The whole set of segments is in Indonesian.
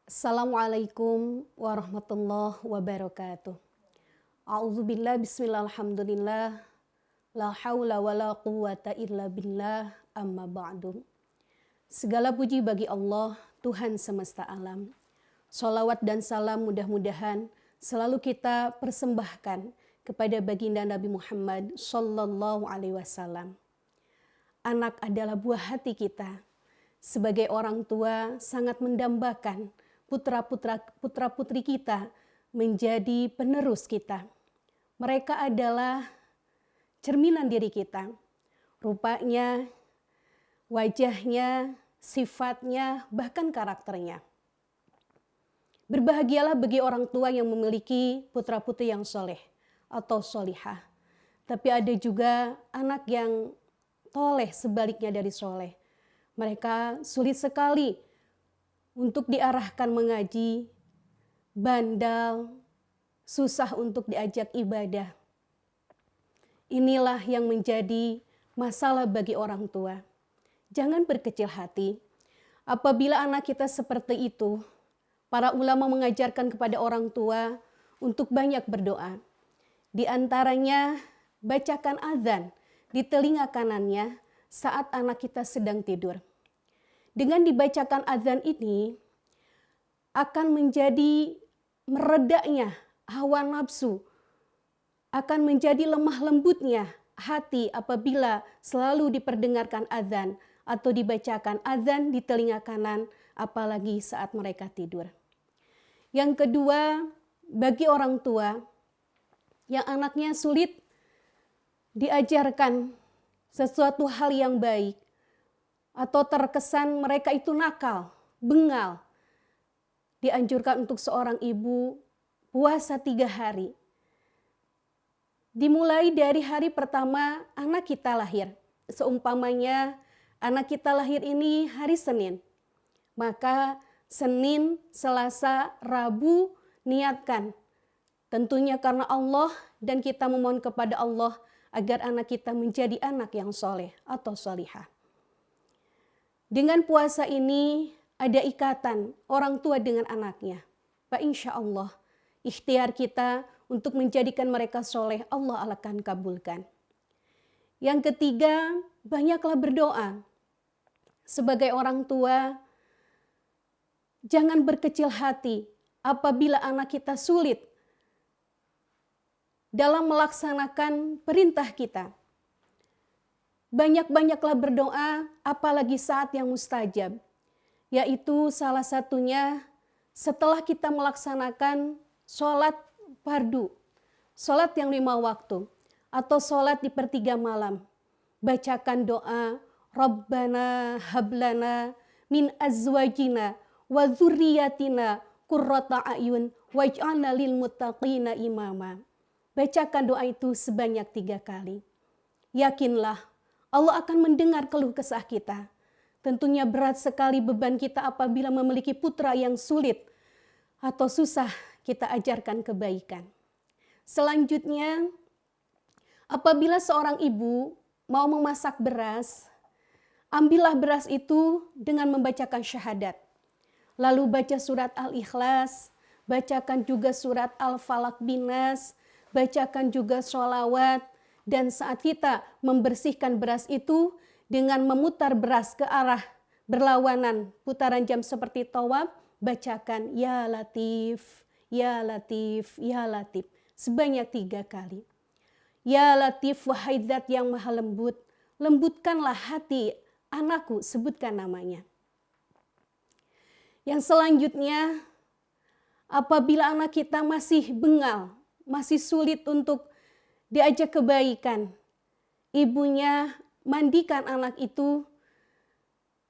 Assalamualaikum warahmatullahi wabarakatuh. A'udzubillah bismillah alhamdulillah la haula wala quwata illa billah amma ba'du. Segala puji bagi Allah, Tuhan semesta alam. Sholawat dan salam mudah-mudahan selalu kita persembahkan kepada baginda Nabi Muhammad sallallahu alaihi wasallam. Anak adalah buah hati kita. Sebagai orang tua sangat mendambakan putra-putri kita menjadi penerus kita. Mereka adalah cerminan diri kita. Rupanya, wajahnya, sifatnya, bahkan karakternya. Berbahagialah bagi orang tua yang memiliki putra-putri yang soleh atau solihah. Tapi ada juga anak yang toleh sebaliknya dari soleh. Mereka sulit sekali untuk diarahkan mengaji, bandal, susah untuk diajak ibadah. Inilah yang menjadi masalah bagi orang tua. Jangan berkecil hati. Apabila anak kita seperti itu, para ulama mengajarkan kepada orang tua untuk banyak berdoa. Di antaranya, bacakan azan di telinga kanannya saat anak kita sedang tidur. Dengan dibacakan azan ini akan menjadi meredaknya hawa nafsu, akan menjadi lemah lembutnya hati apabila selalu diperdengarkan azan atau dibacakan azan di telinga kanan, apalagi saat mereka tidur. Yang kedua, bagi orang tua yang anaknya sulit diajarkan sesuatu hal yang baik, atau terkesan mereka itu nakal, bengal, dianjurkan untuk seorang ibu puasa 3 hari. Dimulai dari hari pertama anak kita lahir. Seumpamanya anak kita lahir ini hari Senin. Maka Senin, Selasa, Rabu niatkan. Tentunya karena Allah dan kita memohon kepada Allah agar anak kita menjadi anak yang soleh atau solihah. Dengan puasa ini ada ikatan orang tua dengan anaknya. Pak, insya Allah ikhtiar kita untuk menjadikan mereka soleh Allah akan kabulkan. Yang ketiga, banyaklah berdoa. Sebagai orang tua, jangan berkecil hati apabila anak kita sulit dalam melaksanakan perintah kita. Banyak-banyaklah berdoa, apalagi saat yang mustajab. Yaitu salah satunya setelah kita melaksanakan sholat fardu, sholat yang 5 waktu, atau sholat di pertiga malam. Bacakan doa, Rabbana hablana min azwajina wa dzurriyyatina qurrata a'yun waj'alna lil muttaqina imama. Bacakan doa itu sebanyak 3 kali. Yakinlah Allah akan mendengar keluh kesah kita. Tentunya berat sekali beban kita apabila memiliki putra yang sulit atau susah kita ajarkan kebaikan. Selanjutnya, apabila seorang ibu mau memasak beras, ambillah beras itu dengan membacakan syahadat. Lalu baca surat Al-Ikhlas, bacakan juga surat Al-Falaq bin-Nas, bacakan juga sholawat. Dan saat kita membersihkan beras itu dengan memutar beras ke arah berlawanan putaran jam seperti tawaf, bacakan Ya Latif, Ya Latif, Ya Latif sebanyak 3 kali. Ya Latif, wahai zat yang maha lembut, lembutkanlah hati anakku, sebutkan namanya. Yang selanjutnya, apabila anak kita masih bengal, masih sulit untuk diajak kebaikan, ibunya mandikan anak itu,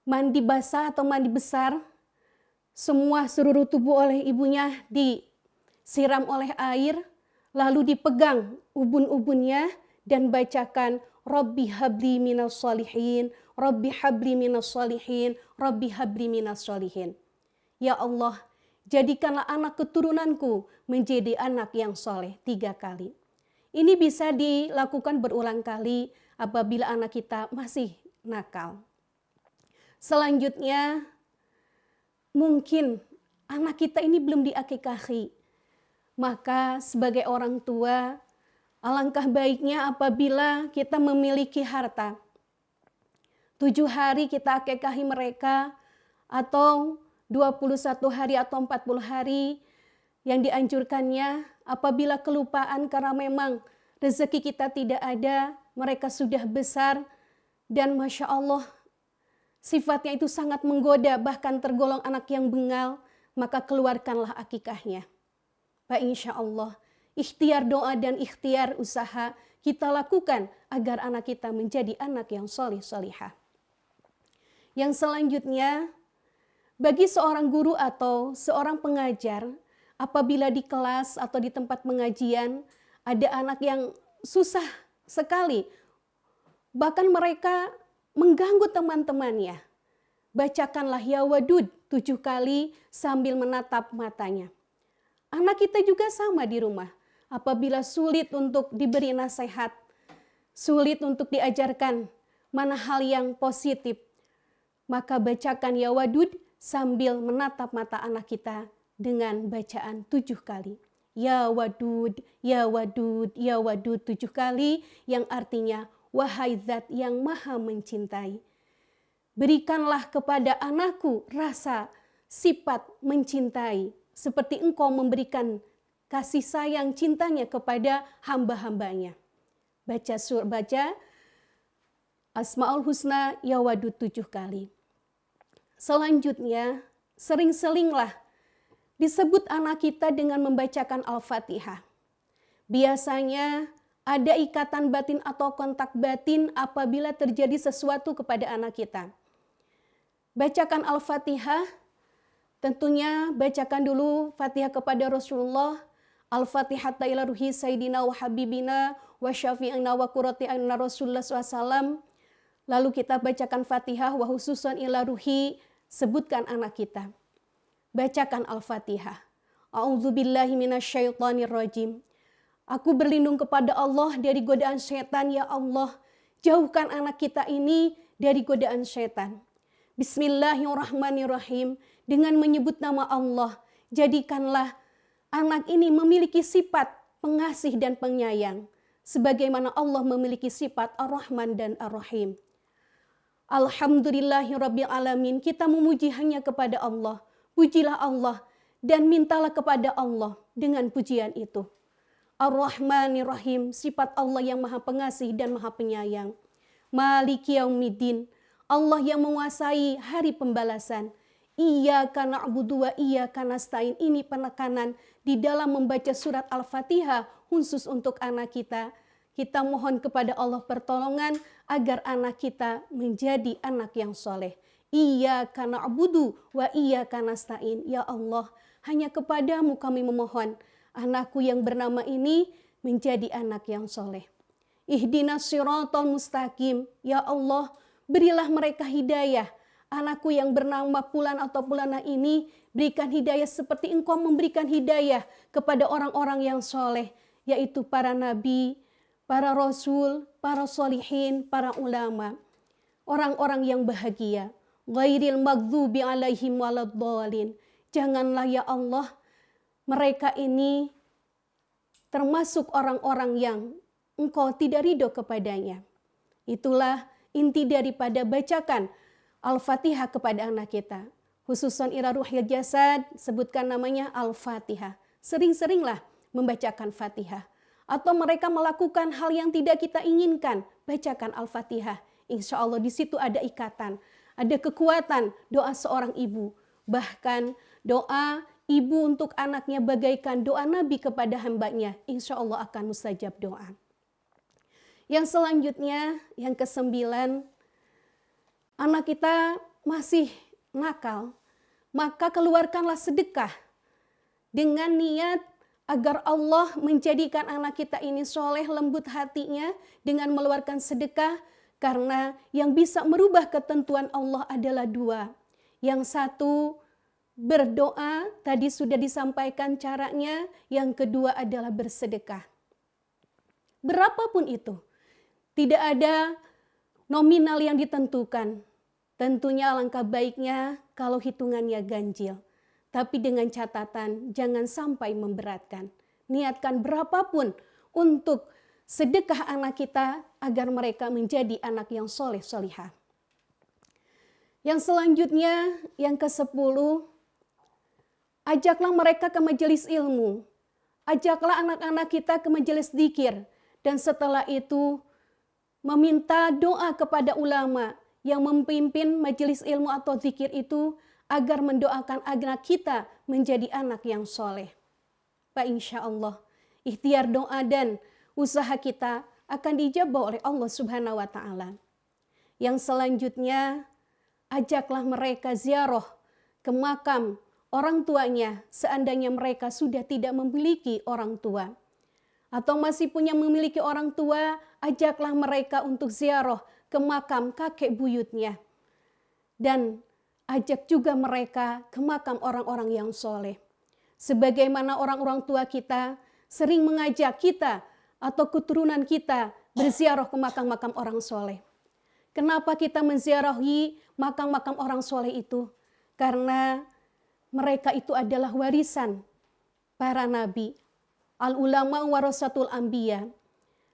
mandi basah atau mandi besar, semua seluruh tubuh oleh ibunya disiram oleh air, lalu dipegang ubun-ubunnya dan bacakan Rabbi habli minas sholihin, Rabbi habli minas sholihin, Rabbi habli minas sholihin. Ya Allah, jadikanlah anak keturunanku menjadi anak yang soleh 3 kali. Ini bisa dilakukan berulang kali apabila anak kita masih nakal. Selanjutnya, mungkin anak kita ini belum diakikahi. Maka sebagai orang tua, alangkah baiknya apabila kita memiliki harta. 7 hari kita akikahi mereka, atau 21 hari atau 40 hari yang dianjurkannya. Apabila kelupaan karena memang rezeki kita tidak ada, mereka sudah besar, dan Masya Allah sifatnya itu sangat menggoda, bahkan tergolong anak yang bengal, maka keluarkanlah akikahnya. Pak, insya Allah ikhtiar doa dan ikhtiar usaha kita lakukan agar anak kita menjadi anak yang solih solihah. Yang selanjutnya, bagi seorang guru atau seorang pengajar, apabila di kelas atau di tempat pengajian ada anak yang susah sekali, bahkan mereka mengganggu teman-temannya, bacakanlah ya wadud 7 kali sambil menatap matanya. Anak kita juga sama di rumah. Apabila sulit untuk diberi nasihat, sulit untuk diajarkan mana hal yang positif, maka bacakan ya wadud sambil menatap mata anak kita dengan bacaan 7 kali. Ya wadud, ya wadud, ya wadud 7 kali, yang artinya wahai zat yang maha mencintai. Berikanlah kepada anakku rasa sifat mencintai, seperti engkau memberikan kasih sayang cintanya kepada hamba-hambanya. Baca Asmaul Husna ya wadud 7 kali. Selanjutnya, sering-seringlah disebut anak kita dengan membacakan Al-Fatihah. Biasanya ada ikatan batin atau kontak batin apabila terjadi sesuatu kepada anak kita. Bacakan Al-Fatihah, tentunya bacakan dulu Fatihah kepada Rasulullah, Al-Fatihah ila ruhi Sayyidina wa Habibina wa Syafi'ina wa Qurrati a'yunina Rasulullah SAW. Lalu kita bacakan Fatihah wa hususan ila ruhi, sebutkan anak kita. Bacakan Al-Fatihah. A'udzubillahi minasyaitonirrajim. Aku berlindung kepada Allah dari godaan setan, ya Allah. Jauhkan anak kita ini dari godaan setan. Bismillahirrahmanirrahim. Dengan menyebut nama Allah, jadikanlah anak ini memiliki sifat pengasih dan penyayang, sebagaimana Allah memiliki sifat Ar-Rahman dan Ar-Rahim. Alhamdulillahirabbil alamin. Kita memuji hanya kepada Allah. Pujilah Allah dan mintalah kepada Allah dengan pujian itu. Ar-Rahmanir-Rahim, sifat Allah yang maha pengasih dan maha penyayang. Maliki yaumiddin, Allah yang menguasai hari pembalasan. Iyyaka na'budu wa iyyaka nasta'in. Ini penekanan di dalam membaca surat Al-Fatihah khusus untuk anak kita. Kita mohon kepada Allah pertolongan agar anak kita menjadi anak yang soleh. Iyyaka na'budu wa iyyaka nasta'in. Ya Allah, hanya kepadamu kami memohon. Anakku yang bernama ini menjadi anak yang soleh. Ihdinas siratal mustaqim. Ya Allah, berilah mereka hidayah. Anakku yang bernama Fulan atau Fulana ini, berikan hidayah seperti engkau memberikan hidayah kepada orang-orang yang soleh, yaitu para nabi, para rasul, para solihin, para ulama. Orang-orang yang bahagia. Ghairil maghdubi alaihim waladdallin. Janganlah ya Allah, mereka ini termasuk orang-orang yang engkau tidak ridho kepadanya. Itulah inti daripada bacakan Al-Fatihah kepada anak kita. Khususan ila ruhil jasad, sebutkan namanya Al-Fatihah. Sering-seringlah membacakan Fatihah. Atau mereka melakukan hal yang tidak kita inginkan, bacakan Al-Fatihah. Insya Allah di situ ada ikatan, ada kekuatan doa seorang ibu. Bahkan doa ibu untuk anaknya bagaikan doa Nabi kepada hambanya. Insya Allah akan mustajab doa. Yang selanjutnya, yang ke-9, anak kita masih nakal, maka keluarkanlah sedekah dengan niat agar Allah menjadikan anak kita ini soleh, lembut hatinya dengan mengeluarkan sedekah. Karena yang bisa merubah ketentuan Allah adalah 2. Yang satu, berdoa, tadi sudah disampaikan caranya. Yang kedua adalah bersedekah. Berapapun itu, tidak ada nominal yang ditentukan. Tentunya alangkah baiknya kalau hitungannya ganjil. Tapi dengan catatan jangan sampai memberatkan. Niatkan berapapun untuk sedekah anak kita agar mereka menjadi anak yang soleh solihah. Yang selanjutnya, yang ke-10, ajaklah mereka ke majelis ilmu. Ajaklah anak-anak kita ke majelis dzikir. Dan setelah itu meminta doa kepada ulama yang memimpin majelis ilmu atau dzikir itu agar mendoakan anak kita menjadi anak yang soleh. Pak, insya Allah ikhtiar doa dan usaha kita akan dijabah oleh Allah Subhanahu wa Ta'ala. Yang selanjutnya, ajaklah mereka ziarah ke makam orang tuanya seandainya mereka sudah tidak memiliki orang tua. Atau masih punya memiliki orang tua, ajaklah mereka untuk ziarah ke makam kakek buyutnya. Dan ajak juga mereka ke makam orang-orang yang soleh. Sebagaimana orang-orang tua kita sering mengajak kita atau keturunan kita berziarah ke makam-makam orang soleh. Kenapa kita menziarahi makam-makam orang soleh itu? Karena mereka itu adalah warisan para nabi. Al-ulama warasatul anbiya.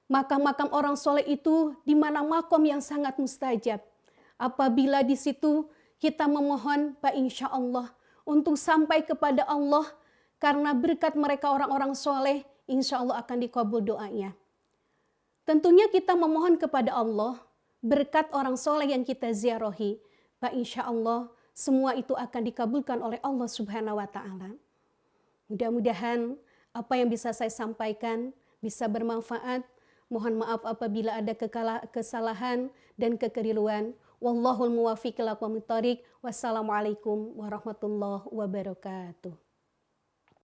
Makam-makam orang soleh itu di mana makom yang sangat mustajab. Apabila di situ kita memohon, Pak, insya Allah untuk sampai kepada Allah, karena berkat mereka orang-orang soleh, insya Allah akan dikabul doanya. Tentunya kita memohon kepada Allah, berkat orang soleh yang kita ziarahi, Pak, insya Allah semua itu akan dikabulkan oleh Allah Subhanahu wa Ta'ala. Mudah-mudahan apa yang bisa saya sampaikan bisa bermanfaat. Mohon maaf apabila ada kesalahan dan kekeliruan. Wallahul muwaffiq ila aqwamit thoriq. Wassalamualaikum warahmatullahi wabarakatuh.